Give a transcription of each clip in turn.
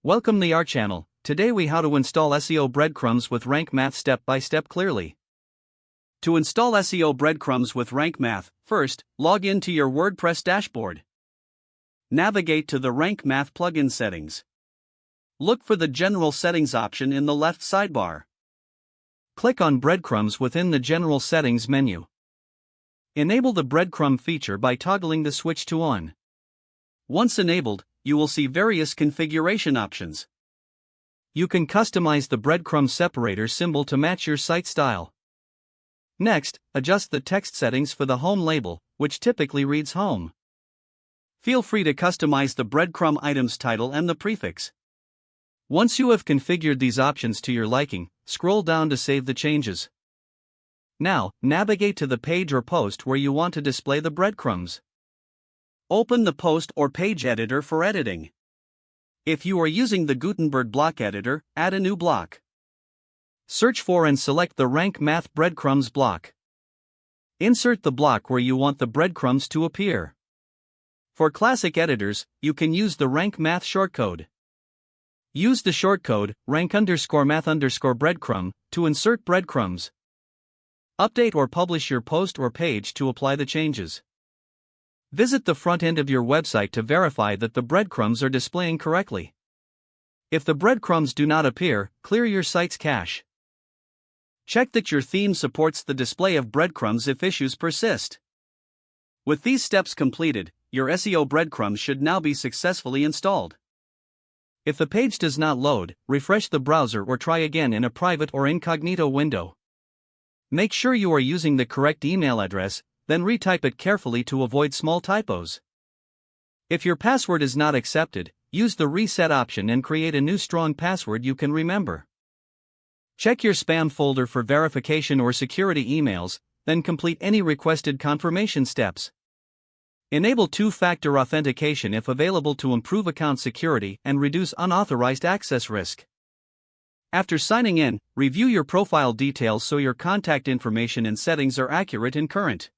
Welcome to our channel. Today we how to install SEO Breadcrumbs with Rank Math step by step clearly. To install SEO Breadcrumbs with Rank Math, first, log in to your WordPress dashboard. Navigate to the Rank Math plugin settings. Look for the General Settings option in the left sidebar. Click on Breadcrumbs within the General Settings menu. Enable the breadcrumb feature by toggling the switch to on. Once enabled, you will see various configuration options. You can customize the breadcrumb separator symbol to match your site style. Next, adjust the text settings for the home label, which typically reads home. Feel free to customize the breadcrumb item's title and the prefix. Once you have configured these options to your liking, scroll down to save the changes. Now, navigate to the page or post where you want to display the breadcrumbs. Open the post or page editor for editing. If you are using the Gutenberg block editor, add a new block. Search for and select the Rank Math Breadcrumbs block. Insert the block where you want the breadcrumbs to appear. For classic editors, you can use the Rank Math shortcode. Use the shortcode rank_math_breadcrumb to insert breadcrumbs. Update or publish your post or page to apply the changes. Visit the front end of your website to verify that the breadcrumbs are displaying correctly. If the breadcrumbs do not appear, clear your site's cache. Check that your theme supports the display of breadcrumbs if issues persist. With these steps completed, your SEO breadcrumbs should now be successfully installed. If the page does not load, refresh the browser or try again in a private or incognito window. Make sure you are using the correct email address, then retype it carefully to avoid small typos. If your password is not accepted, use the reset option and create a new strong password you can remember. Check your spam folder for verification or security emails, then complete any requested confirmation steps. Enable two-factor authentication if available to improve account security and reduce unauthorized access risk. After signing in, review your profile details so your contact information and settings are accurate and current.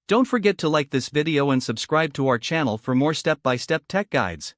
Don't forget to like this video and subscribe to our channel for more step-by-step tech guides.